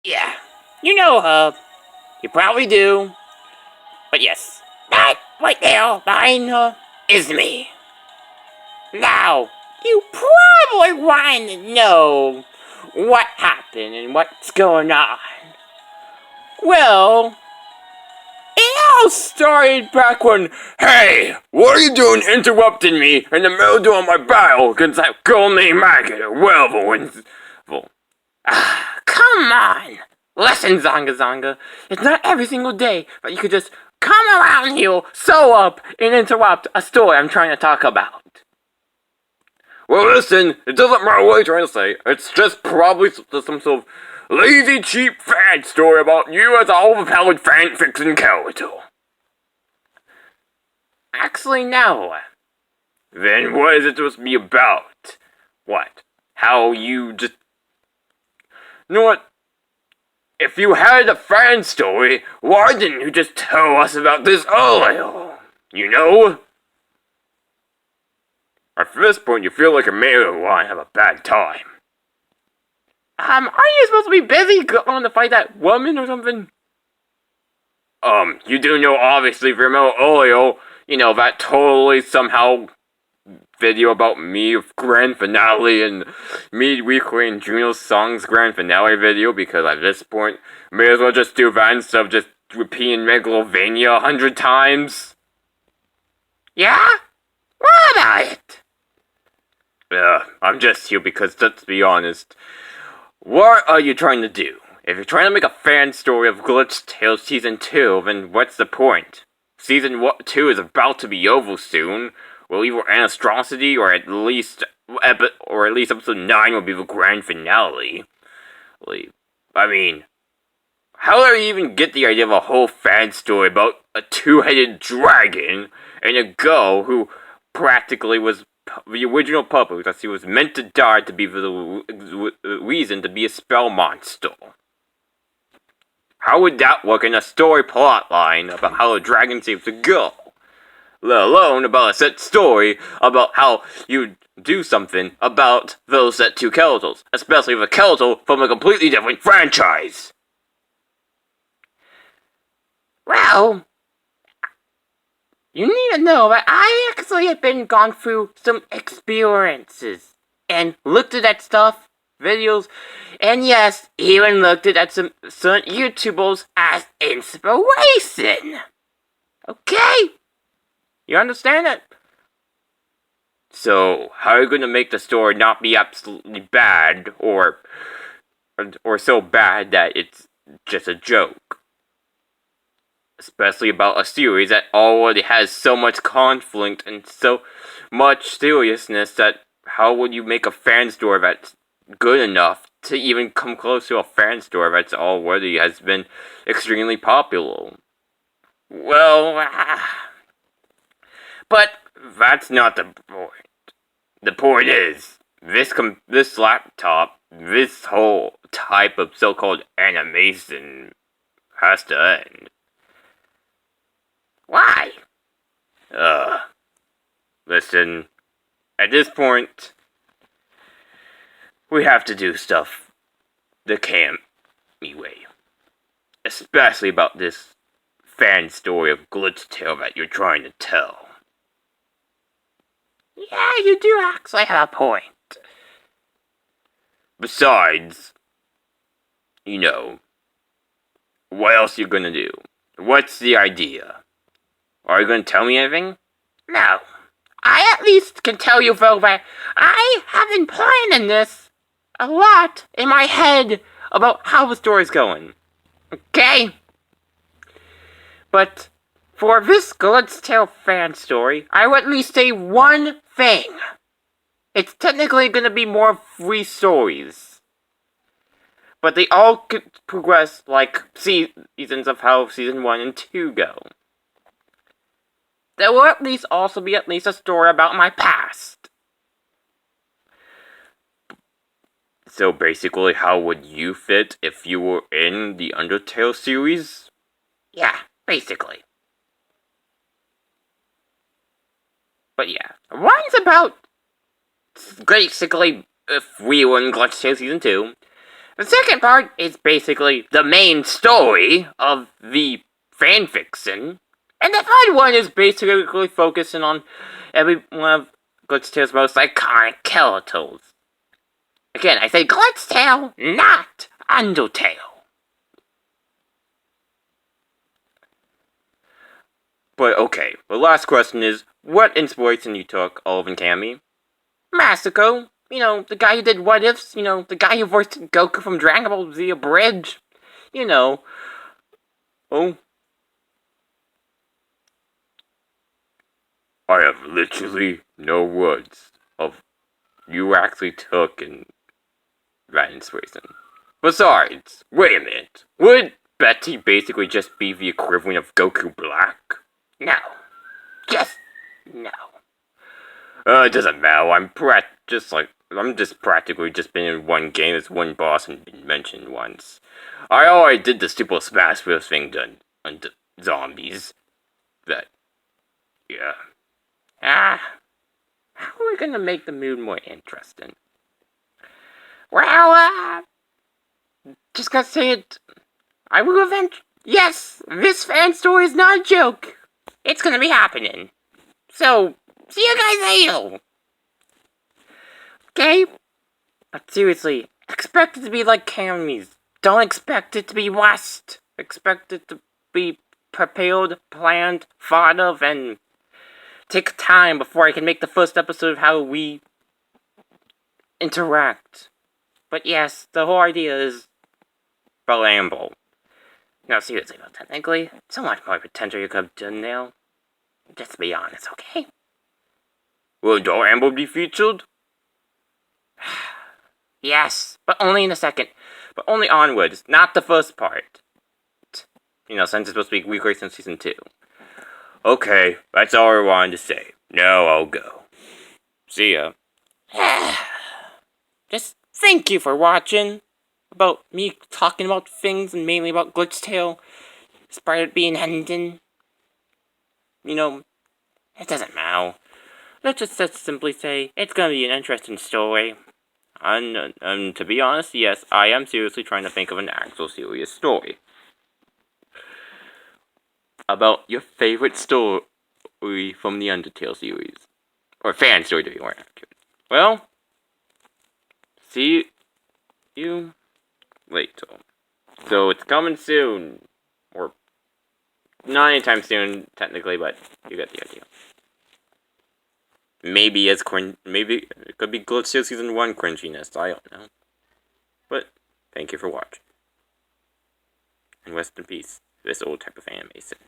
Yeah, you know her. You probably do. But yes, that right there behind her is me. Now, you probably want to know what happened and what's going on. Well, it all started back when, hey, what are you doing interrupting me in the middle of doing my battle against that girl named Maggot or whatever? Come on! Listen, Zonga Zonga, it's not every single day that you could just come around here, sew up, and interrupt a story I'm trying to talk about. Well, listen, it doesn't matter what you're trying to say. It's just probably some sort of lazy, cheap fan story about you as an overpowered fan-fiction character. Actually, no. Then what is it supposed to be about? What? How you just... You know what? If you had a fan story, why didn't you just tell us about this earlier? You know? At this point, you feel like a man who want to have a bad time. Are you supposed to be busy going to fight that woman or something? You do know, obviously, if you remember earlier, that totally somehow video about me of grand finale and me recreating Juno's Song's grand finale video, because at this point, may as well just do that instead of just repeating Megalovania 100 times. Yeah? What about it? I'm just here because, let's be honest, what are you trying to do? If you're trying to make a fan story of Glichtale Season 2, then what's the point? Season 2 is about to be over soon. Well, either Anastrosity or at least episode 9 will be the grand finale. I mean, how do you even get the idea of a whole fan story about a two-headed dragon and a girl who practically was the original puppet because he was meant to die to be the reason to be a spell monster? How would that work in a story plotline about how a dragon saves a girl? Let alone about a set story about how you do something about those set two characters, especially with a character from a completely different franchise. Well, you need to know that I actually have gone through some experiences and looked at that stuff, videos, and yes, even looked at some certain YouTubers as inspiration. Okay? You understand it? So, how are you going to make the story not be absolutely bad, or so bad that it's just a joke? Especially about a series that already has so much conflict and so much seriousness that how would you make a fan story that's good enough to even come close to a fan story that's already has been extremely popular? Well, but that's not the point. The point is, this laptop, this whole type of so-called animation has to end. Why? Listen, at this point, we have to do stuff the Cammy way. Especially about this fan story of Glichtale that you're trying to tell. Yeah, you do actually have a point. Besides, what else are you gonna do? What's the idea? Are you gonna tell me anything? No. I at least can tell you, though, that I have been planning this a lot in my head about how the story's going. Okay? But for this Glichtale fan story, I will at least say one thing. It's technically going to be more of 3 stories. But they all could progress like seasons of how Season 1 and 2 go. There will at least also be at least a story about my past. So basically, how would you fit if you were in the Undertale series? Yeah, basically. But yeah, one's about basically if we were in Glichtale Season 2. The second part is basically the main story of the fanfiction. And the third one is basically focusing on every one of Glichtale's most iconic characters. Again, I say Glichtale, not Undertale. But okay, the last question is, what inspiration you took, Olive and Cammy? Masako, the guy who did What Ifs, the guy who voiced Goku from Dragon Ball Z Abridged, Oh. I have literally no words of you actually took in that inspiration. Besides, wait a minute, would Betty basically just be the equivalent of Goku Black? No. Just no. It doesn't matter. I'm just practically just been in one game as one boss and been mentioned once. I already did the Super Smash Bros. Thing done on zombies. That, yeah. How are we gonna make the mood more interesting? Well, just gotta say it. I will eventually. Yes, this fan story is not a joke. It's gonna be happening. So, see you guys later. Okay? But seriously, expect it to be like Cammy's. Don't expect it to be West. Expect it to be prepared, planned, thought of, and take time before I can make the first episode of how we interact. But yes, the whole idea is Ramble. No, seriously, though, technically, so much more potential you could have done now. Just be honest, okay? Will Ramble be featured? Yes, but only in a second. But only onwards, not the first part. Since it's supposed to be weekly since Season 2. Okay, that's all I wanted to say. Now I'll go. See ya. Just thank you for watching. About me talking about things, and mainly about Glichtale. Despite being ending. It doesn't matter. Let's just simply say, it's gonna be an interesting story. And to be honest, yes, I am seriously trying to think of an actual serious story. About your favorite story from the Undertale series. Or fan story, to be more accurate. Well, see you later. So it's coming soon. Or not anytime soon, technically, but you get the idea. Maybe it could be Glichtale Season 1 cringiness, I don't know. But, thank you for watching. And rest in peace, this old type of animation.